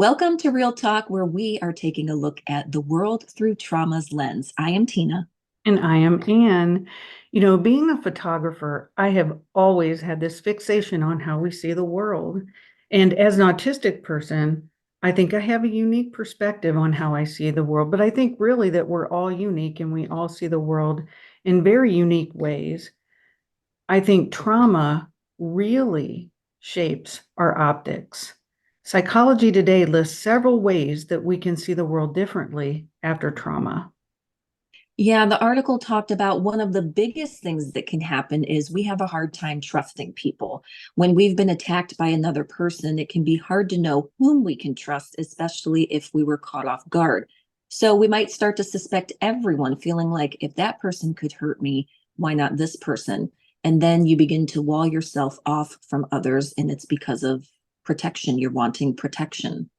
Welcome to Real Talk, where we are taking a look at the world through trauma's lens. I am Tina. And I am Anne. Being a photographer, I have always had this fixation on how we see the world. And as an autistic person, I think I have a unique perspective on how I see the world. But I think really that we're all unique and we all see the world in very unique ways. I think trauma really shapes our optics. Psychology today lists several ways that we can see the world differently after trauma. Yeah, the article talked about one of the biggest things that can happen is we have a hard time trusting people. When we've been attacked by another person, it can be hard to know whom we can trust, especially if we were caught off guard. So we might start to suspect everyone, feeling like if that person could hurt me, why not this person? And then you begin to wall yourself off from others, and it's because of protection. You're wanting protection.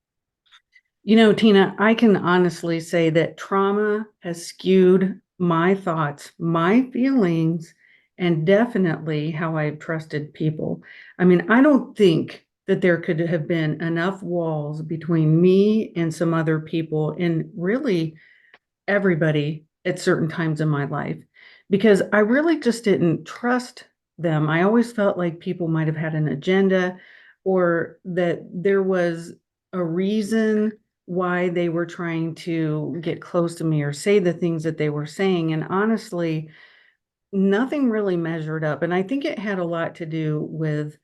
Tina, I can honestly say that trauma has skewed my thoughts, my feelings, and definitely how I've trusted people. I mean, I don't think that there could have been enough walls between me and some other people, and really everybody at certain times in my life, because I really just didn't trust them. I always felt like people might have had an agenda or that there was a reason why they were trying to get close to me or say the things that they were saying. And honestly, nothing really measured up. And I think it had a lot to do with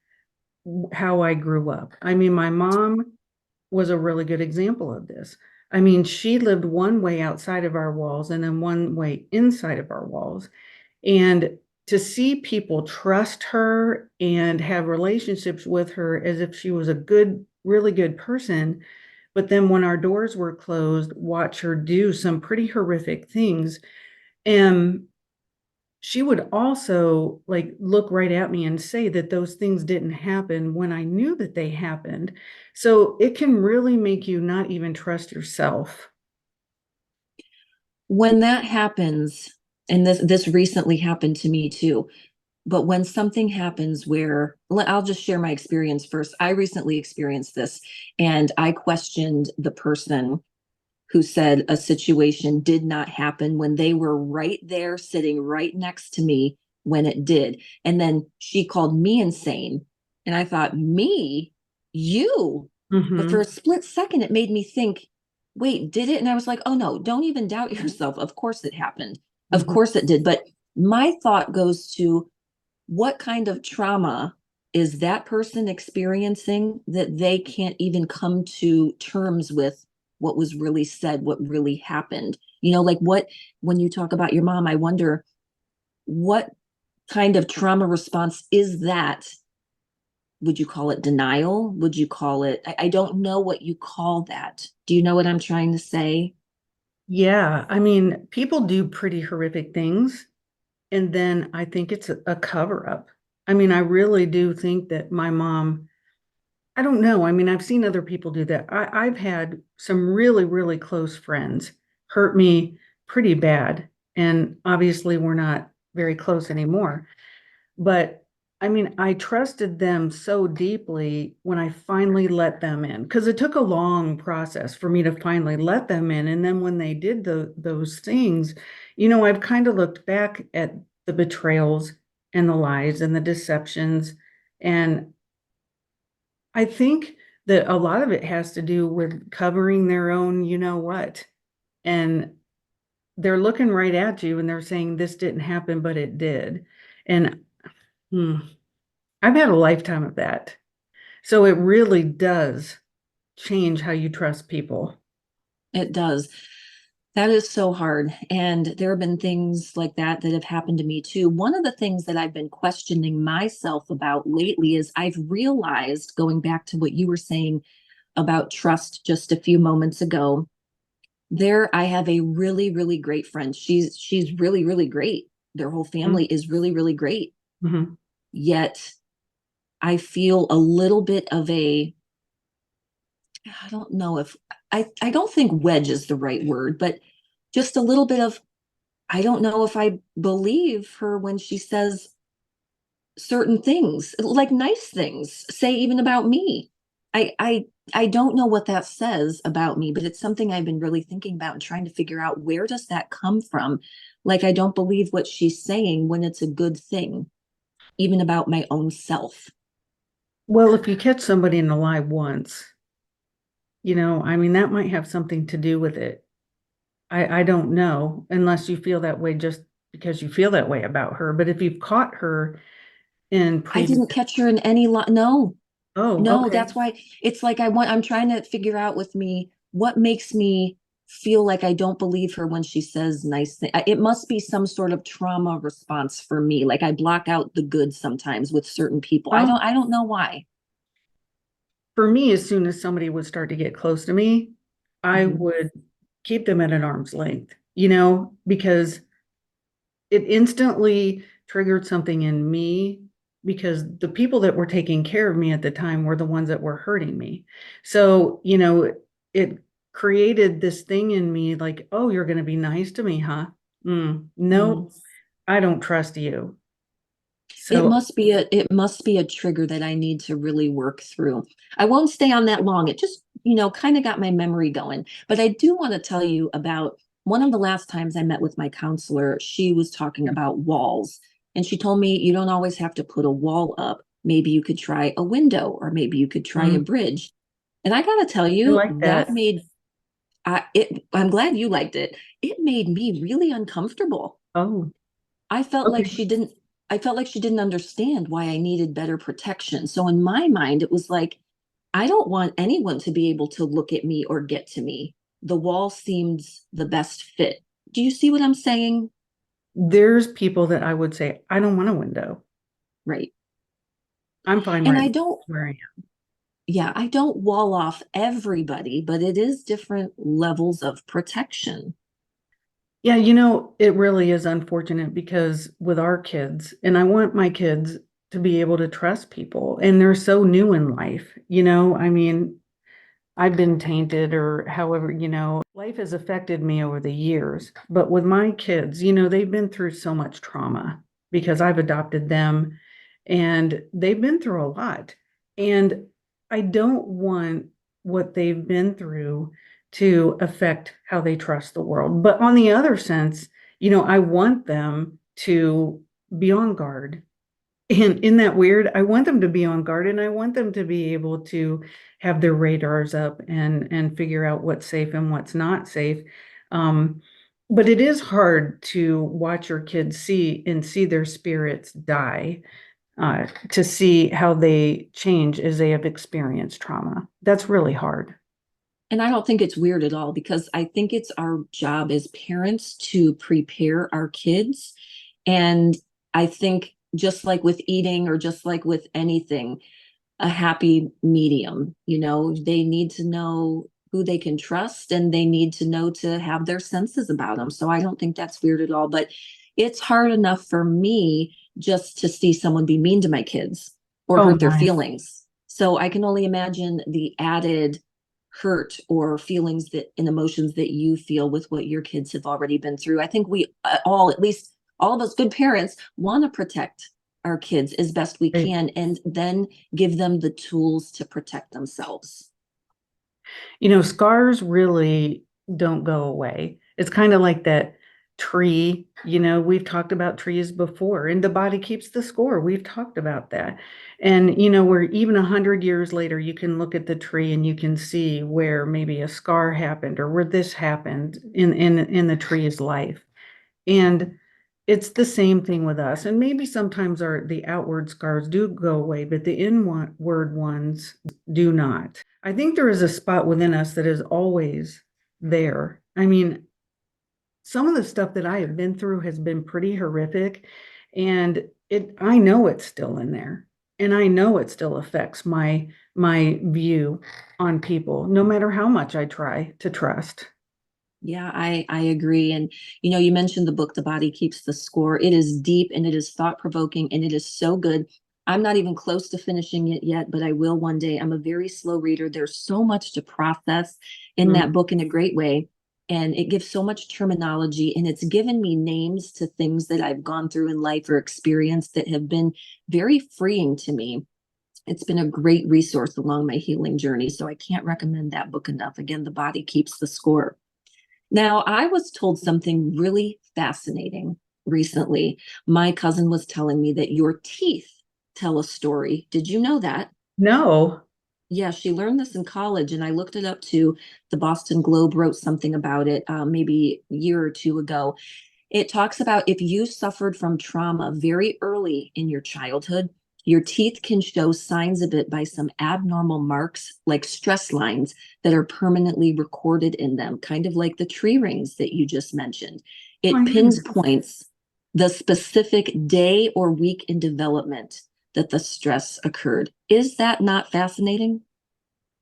how I grew up. I mean, my mom was a really good example of this. I mean, she lived one way outside of our walls and then one way inside of our walls. And to see people trust her and have relationships with her as if she was a good, really good person, but then when our doors were closed, watch her do some pretty horrific things. And she would also like look right at me and say that those things didn't happen when I knew that they happened. So it can really make you not even trust yourself. When that happens, and this recently happened to me too, but when something happens where I'll just share my experience first. I recently experienced this, and I questioned the person who said a situation did not happen when they were right there sitting right next to me when it did. And then she called me insane. And I thought, me? You? But for a Hmm. split second, it made me think, wait, did it? And I was like, oh no, don't even doubt yourself. Of course it happened. Of Hmm. course it did. But my thought goes to what kind of trauma is that person experiencing that they can't even come to terms with what was really said, what really happened? Like what, when you talk about your mom, I wonder what kind of trauma response is that? Would you call it denial? Would you call it, I don't know what you call that. Do you know what I'm trying to say? Yeah, I mean, people do pretty horrific things, and then I think it's a cover up. I mean, I really do think that my mom, I don't know. I mean, I've seen other people do that. I've had some really, really close friends hurt me pretty bad. And obviously, we're not very close anymore. But I mean, I trusted them so deeply when I finally let them in, because it took a long process for me to finally let them in. And then when they did those things, I've kind of looked back at the betrayals and the lies and the deceptions. And I think that a lot of it has to do with covering their own, you know what, and they're looking right at you and they're saying this didn't happen, but it did. And hmm, I've had a lifetime of that. So it really does change how you trust people. It does. That is so hard. And there have been things like that that have happened to me too. One of the things that I've been questioning myself about lately is I've realized, going back to what you were saying about trust just a few moments ago, there I have a really, really great friend. She's really, really great. Their whole family is really, really great. Mm-hmm. Yet I feel a little bit of a, I don't know if I don't think wedge is the right word, but just a little bit of, I don't know if I believe her when she says certain things, like nice things, say even about me. I don't know what that says about me, but it's something I've been really thinking about and trying to figure out, where does that come from? Like, I don't believe what she's saying when it's a good thing, even about my own self. Well, if you catch somebody in a lie once, I mean, that might have something to do with it. I don't know, unless you feel that way just because you feel that way about her. But if you've caught her in I previous, didn't catch her in any no. oh, No, okay. that's why it's like I'm trying to figure out with me what makes me feel like I don't believe her when she says nice things. It must be some sort of trauma response for me. Like, I block out the good sometimes with certain people. Well, I don't know why. for me, as soon as somebody would start to get close to me, I Mhm. would keep them at an arm's length, because it instantly triggered something in me, because the people that were taking care of me at the time were the ones that were hurting me. So, it created this thing in me like, oh, you're going to be nice to me, huh? Mm. No, I don't trust you. It So, must be a trigger that I need to really work through. I won't stay on that long. It just, kind of got my memory going. But I do want to tell you about one of the last times I met with my counselor. She was talking about walls, and she told me, you don't always have to put a wall up. Maybe you could try a window, or maybe you could try a mm, bridge. And I got to tell I you, like that that. made I'm glad you liked it. It made me really uncomfortable. Oh, I felt like okay. she didn't I felt like she didn't understand why I needed better protection. So in my mind, it was like, I don't want anyone to be able to look at me or get to me. The wall seems the best fit. Do you see what I'm saying? There's people that I would say, I don't want a window. Right. I'm fine And right I don't, where I am. yeah, I don't wall off everybody, but it is different levels of protection. Yeah, it really is unfortunate because with our kids, and I want my kids to be able to trust people, and they're so new in life. I mean, I've been tainted or however, life has affected me over the years. But with my kids, they've been through so much trauma because I've adopted them and they've been through a lot. And I don't want what they've been through to affect how they trust the world. But on the other sense, I want them to be on guard. And in that weird, I want them to be on guard and I want them to be able to have their radars up and figure out what's safe and what's not safe. Um, but it is hard to watch your kids see their spirits die, to see how they change as they have experienced trauma. That's really hard. And I don't think it's weird at all, because I think it's our job as parents to prepare our kids. And I think, just like with eating or just like with anything, a happy medium, they need to know who they can trust, and they need to know to have their senses about them. So I don't think that's weird at all. But it's hard enough for me just to see someone be mean to my kids or Oh hurt their my. feelings. So I can only imagine the added hurt or feelings that and emotions that you feel with what your kids have already been through. I think we all, at least all of us good parents, want to protect our kids as best we Right. can, and then give them the tools to protect themselves. Scars really don't go away. It's kind of like that tree. We've talked about trees before, and the body keeps the score. We've talked about that. And, where even 100 years later, you can look at the tree and you can see where maybe a scar happened or where this happened in the tree's life. And it's the same thing with us. And maybe sometimes the outward scars do go away, but the inward ones do not. I think there is a spot within us that is always there. I mean, some of the stuff that I have been through has been pretty horrific, and I know it's still in there. And I know it still affects my view on people, no matter how much I try to trust. Yeah, I agree. And you mentioned the book The Body Keeps the Score. It is deep, and it is thought provoking, and it is so good. I'm not even close to finishing it yet, but I will one day. I'm a very slow reader. There's so much to process in Mm. that book in a great way. And it gives so much terminology, and it's given me names to things that I've gone through in life or experienced that have been very freeing to me. It's been a great resource along my healing journey. So I can't recommend that book enough. Again, The Body Keeps the Score. Now, I was told something really fascinating recently. My cousin was telling me that your teeth tell a story. Did you know that? No. Yeah, she learned this in college, and I looked it up too. The Boston Globe wrote something about it maybe a year or two ago. It talks about if you suffered from trauma very early in your childhood, your teeth can show signs of it by some abnormal marks, like stress lines that are permanently recorded in them, kind of like the tree rings that you just mentioned. My It goodness. pinpoints the specific day or week in development that the stress occurred. Is that not fascinating?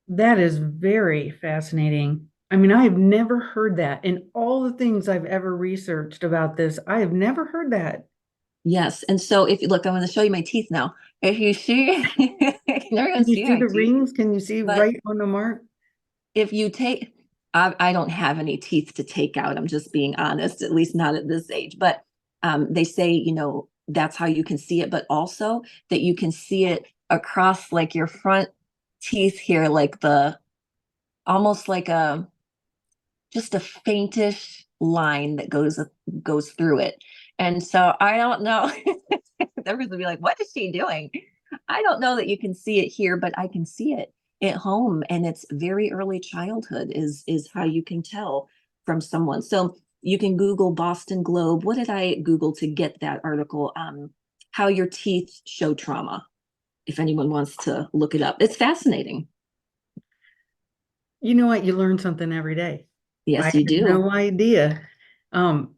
That is very fascinating. I mean, I have never heard that. In all the things I've ever researched about this, I have never heard that. Yes. And so if you look, I'm going to show you my teeth now. If you see, you're never going Can to you see see my the teeth, rings? Can you see but right on the mark? if you take, I don't have any teeth to take out. I'm just being honest, at least not at this age. But they say, that's how you can see it, but also that you can see it across like your front teeth here, like almost like just a faintish line that goes through it. And so I don't know. Everyone's gonna be like, what is she doing? I don't know that you can see it here, but I can see it at home. And it's very early childhood is how you can tell from someone. So you can Google Boston Globe. What did I Google to get that article? How your teeth show trauma, if anyone wants to look it up. It's fascinating. You know what? You learn something every day. I Yes, had you do. no idea. Um,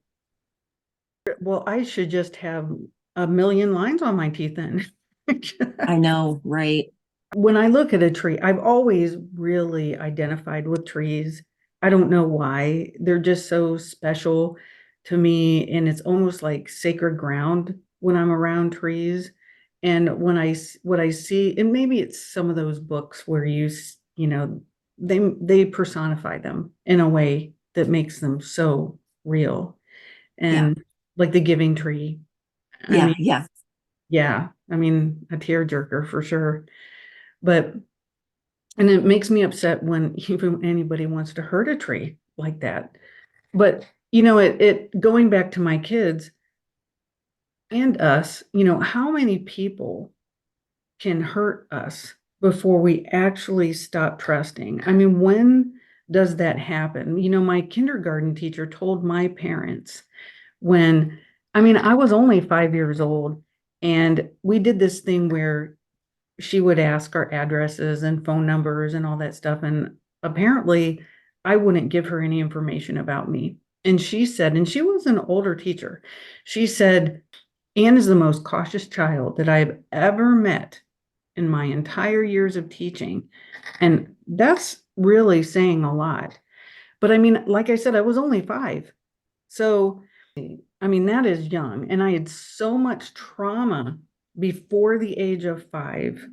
well, I should just have a million lines on my teeth then. I know, right? When I look at a tree, I've always really identified with trees. I don't know why. They're just so special to me, and it's almost like sacred ground when I'm around trees. And what I see, and maybe it's some of those books where they personify them in a way that makes them so real. Yeah. And like the giving tree. I Yeah, mean, yeah. yeah, I mean, a tearjerker for sure. But and it makes me upset when even anybody wants to hurt a tree like that. But it going back to my kids and us, how many people can hurt us before we actually stop trusting? I mean, when does that happen? My kindergarten teacher told my parents when, I mean, I was only 5 years old, and we did this thing where she would ask our addresses and phone numbers and all that stuff. And apparently, I wouldn't give her any information about me. And she said, and she was an older teacher, she said, Anne is the most cautious child that I've ever met in my entire years of teaching. And that's really saying a lot. But I mean, like I said, I was only 5. So, I mean, that is young. And I had so much trauma before the age of 5,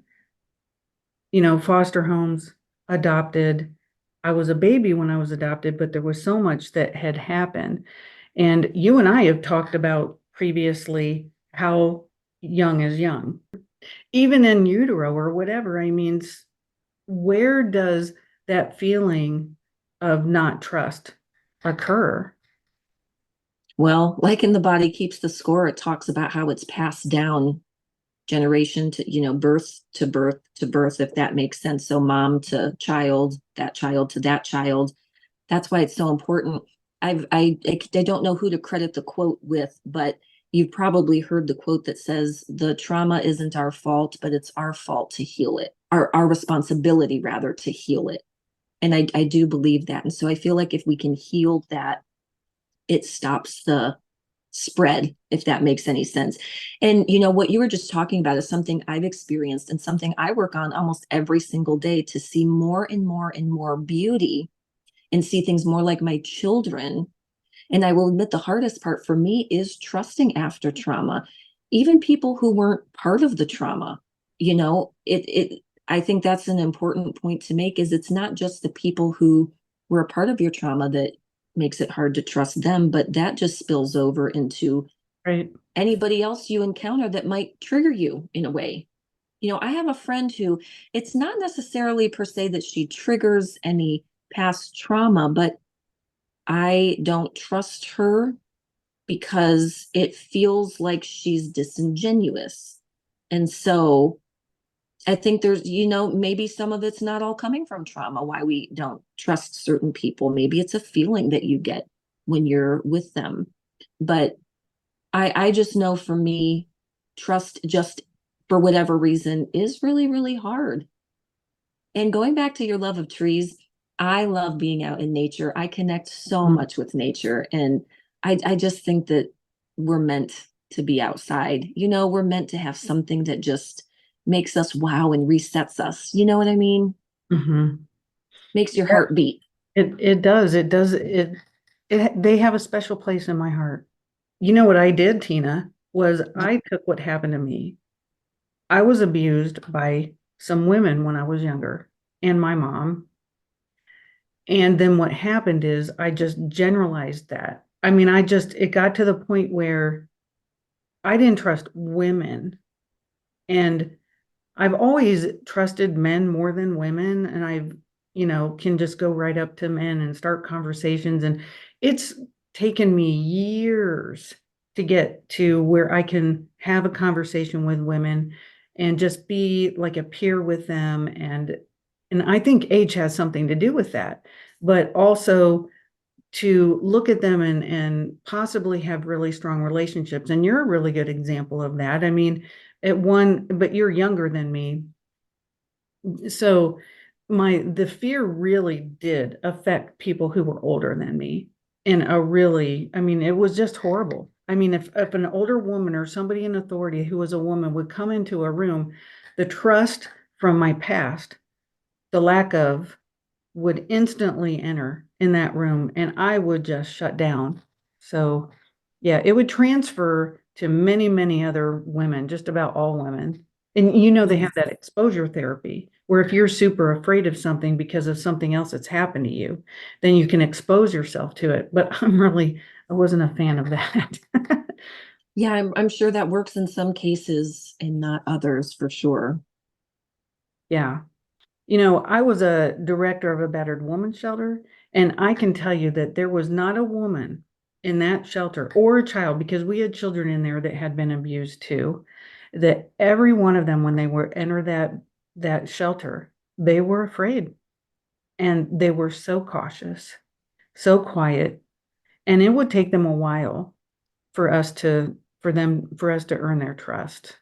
foster homes, adopted. I was a baby when I was adopted, but there was so much that had happened. And you and I have talked about previously how young is young, even in utero or whatever. I mean, where does that feeling of not trust occur? Well, like in The Body Keeps the Score, it talks about how it's passed down generation to, birth to birth to birth, if that makes sense. So mom to child, that child to that child. That's why it's so important. I don't know who to credit the quote with, but you've probably heard the quote that says the trauma isn't our fault, but it's our fault to heal it, our responsibility rather to heal it. And I do believe that. And so I feel like if we can heal that, it stops the spread, if that makes any sense. And what you were just talking about is something I've experienced and something I work on almost every single day to see more and more and more beauty and see things more like my children. And I will admit the hardest part for me is trusting after trauma, even people who weren't part of the trauma. I think that's an important point to make is it's not just the people who were a part of your trauma that makes it hard to trust them, but that just spills over into Right. anybody else you encounter that might trigger you in a way. I have a friend who, it's not necessarily per se that she triggers any past trauma, but I don't trust her because it feels like she's disingenuous. And so I think there's, maybe some of it's not all coming from trauma, why we don't trust certain people. Maybe it's a feeling that you get when you're with them. But I just know for me, trust just for whatever reason is really, really hard. And going back to your love of trees, I love being out in nature. I connect so Mm. much with nature. And I just think that we're meant to be outside. We're meant to have something that just makes us wow and resets us. You know what I mean? Mhm. Makes your heart beat. It does. They have a special place in my heart. You know what I did, Tina, was I took what happened to me. I was abused by some women when I was younger and my mom. And then what happened is I just generalized that. I mean, it got to the point where I didn't trust women. And I've always trusted men more than women, and can just go right up to men and start conversations. And it's taken me years to get to where I can have a conversation with women and just be like a peer with them. And I think age has something to do with that, but also to look at them and possibly have really strong relationships. And you're a really good example of that. I mean, but you're younger than me. So the fear really did affect people who were older than me in a really, I mean, it was just horrible. I mean, if an older woman or somebody in authority who was a woman would come into a room, the trust from my past, the lack of, would instantly enter in that room and I would just shut down. So, yeah, it would transfer to many, many other women, just about all women. And they have that exposure therapy where if you're super afraid of something because of something else that's happened to you, then you can expose yourself to it. But I wasn't a fan of that. Yeah, I'm sure that works in some cases and not others for sure. Yeah. I was a director of a battered woman shelter, and I can tell you that there was not a woman in that shelter or a child, because we had children in there that had been abused too, that every one of them, when they were enter that shelter, they were afraid and they were so cautious, so quiet, and it would take them a while for us to earn their trust.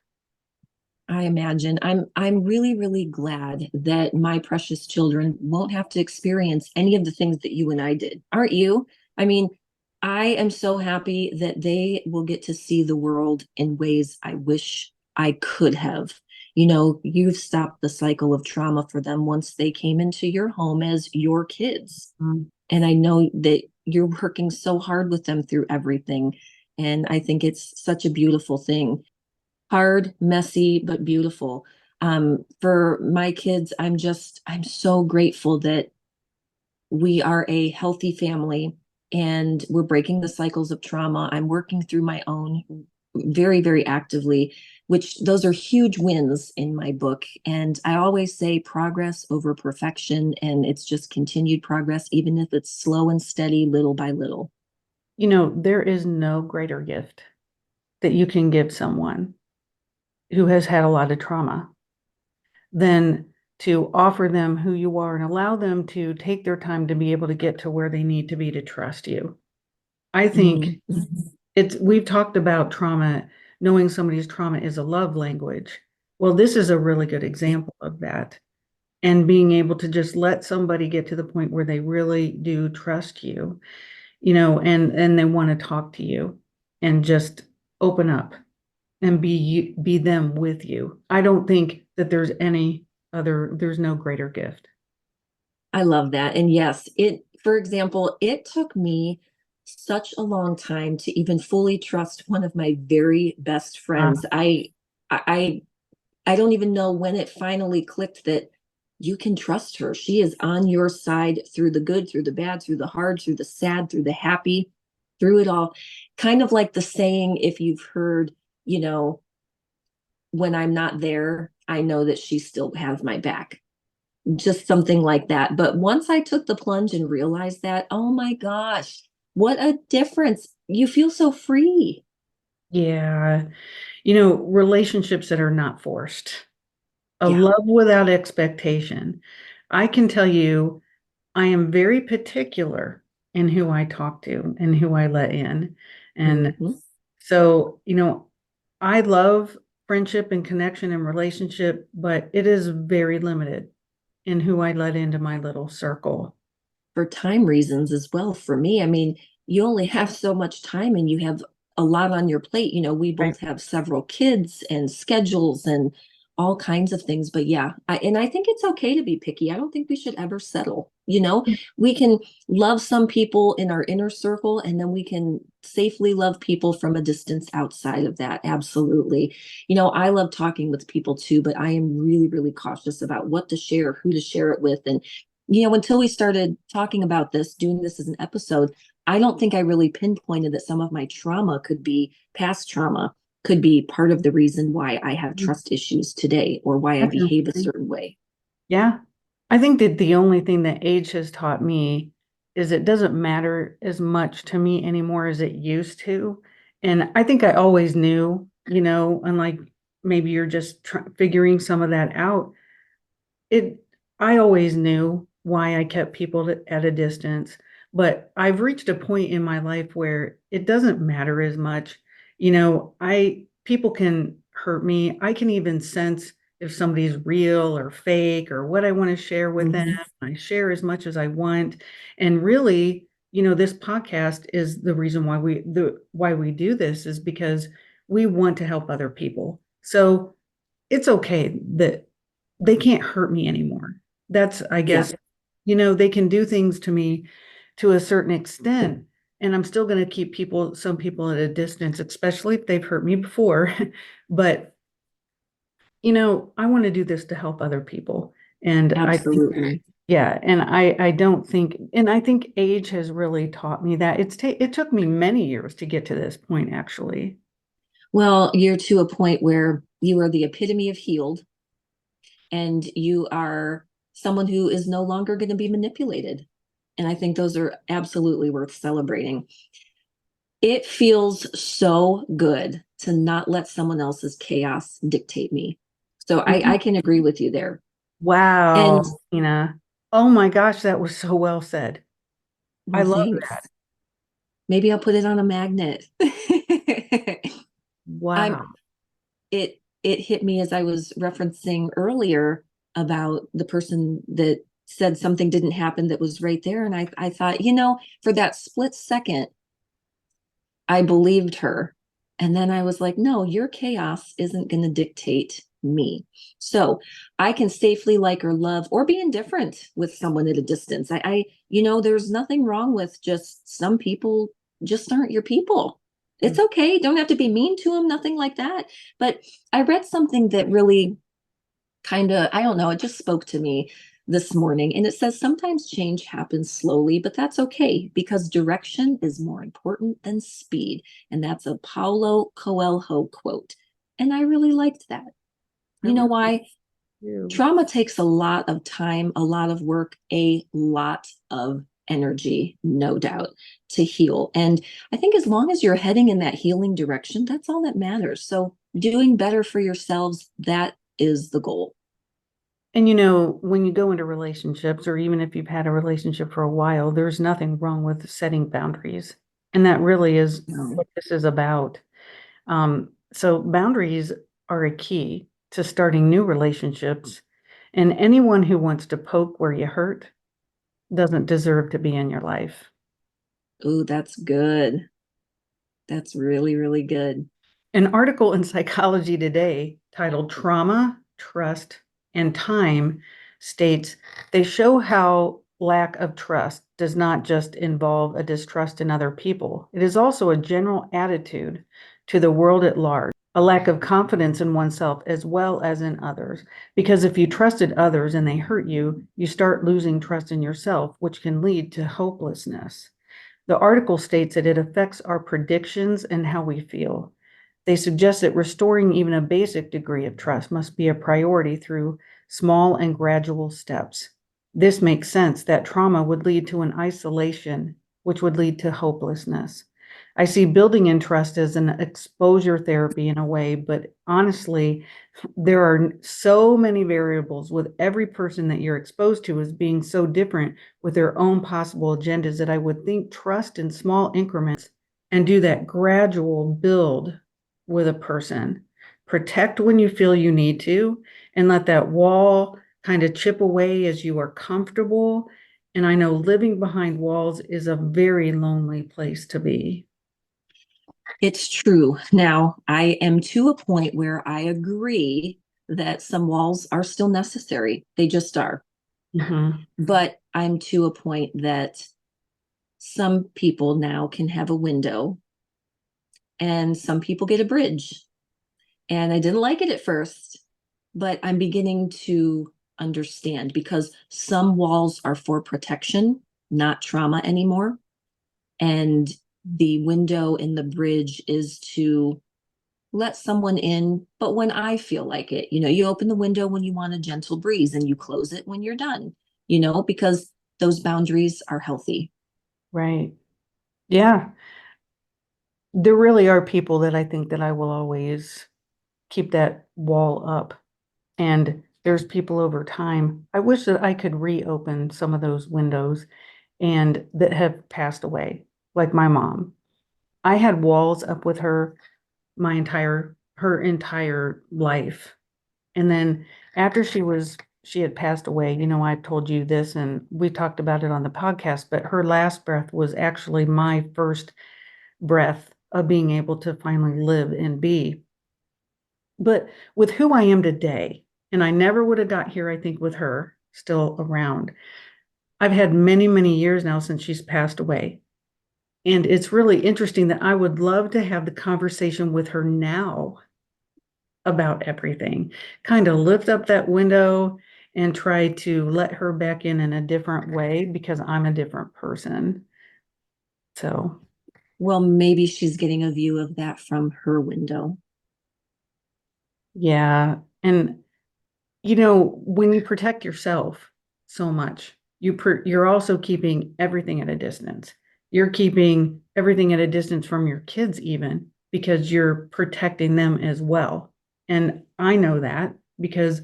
I imagine. I'm really, really glad that my precious children won't have to experience any of the things that you and I did. Aren't you? I mean, I am so happy that they will get to see the world in ways I wish I could have. You've stopped the cycle of trauma for them once they came into your home as your kids. Mm. And I know that you're working so hard with them through everything. And I think it's such a beautiful thing. Hard, messy, but beautiful. For my kids, I'm so grateful that we are a healthy family and we're breaking the cycles of trauma. I'm working through my own very, very actively, which those are huge wins in my book. And I always say progress over perfection, and it's just continued progress, even if it's slow and steady, little by little. There is no greater gift that you can give someone who has had a lot of trauma than to offer them who you are and allow them to take their time to be able to get to where they need to be to trust you. I think Mm-hmm. we've talked about trauma, knowing somebody's trauma is a love language. Well, this is a really good example of that. And being able to just let somebody get to the point where they really do trust you, and they want to talk to you and just open up and be them with you. I don't think that there's no greater gift. I love that. And yes, for example, it took me such a long time to even fully trust one of my very best friends. I I don't even know when it finally clicked that you can trust her. She is on your side through the good, through the bad, through the hard, through the sad, through the happy, through it all. Kind of like the saying, if you've heard, you know, when I'm not there, I know that she still has my back. Just something like that. But once I took the plunge and realized that, oh my gosh, what a difference. You feel so free. Yeah. Relationships that are not forced, a Yeah. love without expectation. I can tell you, I am very particular in who I talk to and who I let in. And Hmm. so, I love friendship and connection and relationship, but it is very limited in who I let into my little circle. For time reasons as well for me. I mean, you only have so much time and you have a lot on your plate. We Right. both have several kids and schedules and all kinds of things. But yeah, I think it's okay to be picky. I don't think we should ever settle. We can love some people in our inner circle and then we can safely love people from a distance outside of that. Absolutely. I love talking with people too, but I am really, really cautious about what to share, who to share it with. And until we started talking about this, doing this as an episode, I don't think I really pinpointed that some of my trauma could be past trauma, could be part of the reason why I have trust issues today or why I behave a Definitely. certain way. Yeah. I think that the only thing that age has taught me is it doesn't matter as much to me anymore as it used to. And I think I always knew, unlike maybe you're just figuring some of that out. It I always knew why I kept people at a distance, but I've reached a point in my life where it doesn't matter as much. I people can hurt me. I can even sense if somebody's real or fake or what I want to share with them. Mm-hmm. I share as much as I want. And really, this podcast is the reason why we do this is because we want to help other people. So it's okay that they can't hurt me anymore. That's, I Yeah, guess, they can do things to me to a certain extent, and I'm still going to keep some people at a distance, especially if they've hurt me before. But, I want to do this to help other people. And I think, absolutely. yeah, and I don't think, and I think age has really taught me that it took me many years to get to this point, actually. Well, you're to a point where you are the epitome of healed and you are someone who is no longer going to be manipulated. And I think those are absolutely worth celebrating. It feels so good to not let someone else's chaos dictate me. So I can agree with you there. Wow, And Tina. Oh my gosh, that was so well said. I well, love thanks. that. Maybe I'll put it on a magnet. I'm Wow. it hit me as I was referencing earlier about the person that said something didn't happen that was right there. And I thought, for that split second, I believed her. And then I was like, no, your chaos isn't going to dictate me. So I can safely like or love or be indifferent with someone at a distance. There's nothing wrong with just some people just aren't your people. It's okay. Don't have to be mean to them, nothing like that. But I read something that really kind of, I don't know, it just spoke to me this morning. And it says sometimes change happens slowly, but that's okay because direction is more important than speed. And that's a Paulo Coelho quote. And I really liked that. I You know really why? do. Trauma takes a lot of time, a lot of work, a lot of energy, no doubt, to heal. And I think as long as you're heading in that healing direction, that's all that matters. So doing better for yourselves, that is the goal. And when you go into relationships, or even if you've had a relationship for a while, there's nothing wrong with setting boundaries. And that really is No. what this is about. So boundaries are a key to starting new relationships. And anyone who wants to poke where you hurt doesn't deserve to be in your life. Ooh, that's good. That's really, really good. An article in Psychology Today titled Trauma, Trust, and Time states they show how lack of trust does not just involve a distrust in other people. It is also a general attitude to the world at large, a lack of confidence in oneself as well as in others. Because if you trusted others and they hurt you, you start losing trust in yourself, which can lead to hopelessness. The article states that it affects our predictions and how we feel. They suggest that restoring even a basic degree of trust must be a priority through small and gradual steps. This makes sense that trauma would lead to an isolation, which would lead to hopelessness. I see building in trust as an exposure therapy in a way, but honestly, there are so many variables with every person that you're exposed to as being so different with their own possible agendas that I would think trust in small increments and do that gradual build with a person. Protect when you feel you need to, and let that wall kind of chip away as you are comfortable. And I know living behind walls is a very lonely place to be. It's true. Now, I am to a point where I agree that some walls are still necessary. They just are. Mhm. But I'm to a point that some people now can have a window and some people get a bridge. And I didn't like it at first, but I'm beginning to understand because some walls are for protection, not trauma anymore. And the window in the bridge is to let someone in, but when I feel like it, you open the window when you want a gentle breeze and you close it when you're done, because those boundaries are healthy. Right. Yeah. There really are people that I think that I will always keep that wall up. And there's people over time. I wish that I could reopen some of those windows and that have passed away, like my mom. I had walls up with her her entire life. And then after she had passed away, I've told you this and we talked about it on the podcast, but her last breath was actually my first breath of being able to finally live and be. But with who I am today, and I never would have got here, I think, with her still around. I've had many, many years now since she's passed away. And it's really interesting that I would love to have the conversation with her now about everything, kind of lift up that window and try to let her back in a different way because I'm a different person. So, Well, maybe she's getting a view of that from her window. yeah. And when you protect yourself so much, you're also keeping everything at a distance. You're keeping everything at a distance from your kids even because you're protecting them as well. And I know that because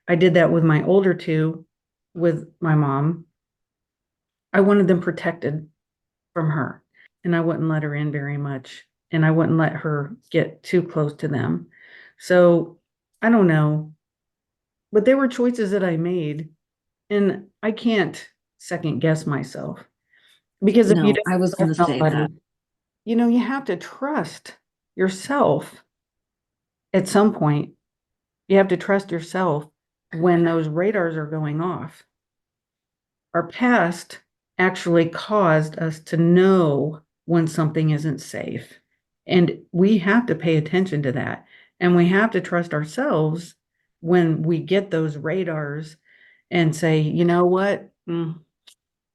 I did that with my older two, with my mom. I wanted them protected from her, and I wouldn't let her in very much, and I wouldn't let her get too close to them. So I don't know, but there were choices that I made, and I can't second guess myself because if you No, don't I was going trust to say somebody, that. you have to trust yourself at some point. You have to trust yourself when those radars are going off. Our past actually caused us to know when something isn't safe. And we have to pay attention to that. And we have to trust ourselves when we get those radars and say, you know what?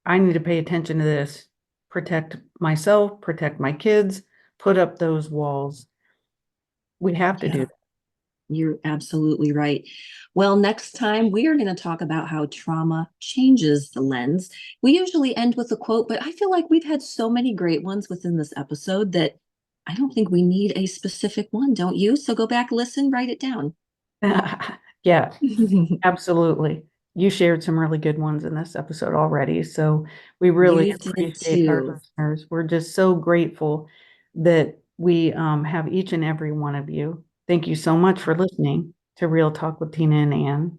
I need to pay attention to this, protect myself, protect my kids, put up those walls. We have to do Yeah, that. you're absolutely right. Well, next time we are going to talk about how trauma changes the lens. We usually end with a quote, but I feel like we've had so many great ones within this episode that I don't think we need a specific one, don't you? So go back, listen, write it down. Yeah, absolutely. You shared some really good ones in this episode already. So we really You did appreciate our too. listeners. We're just so grateful that we have each and every one of you. Thank you so much for listening to Real Talk with Tina and Ann.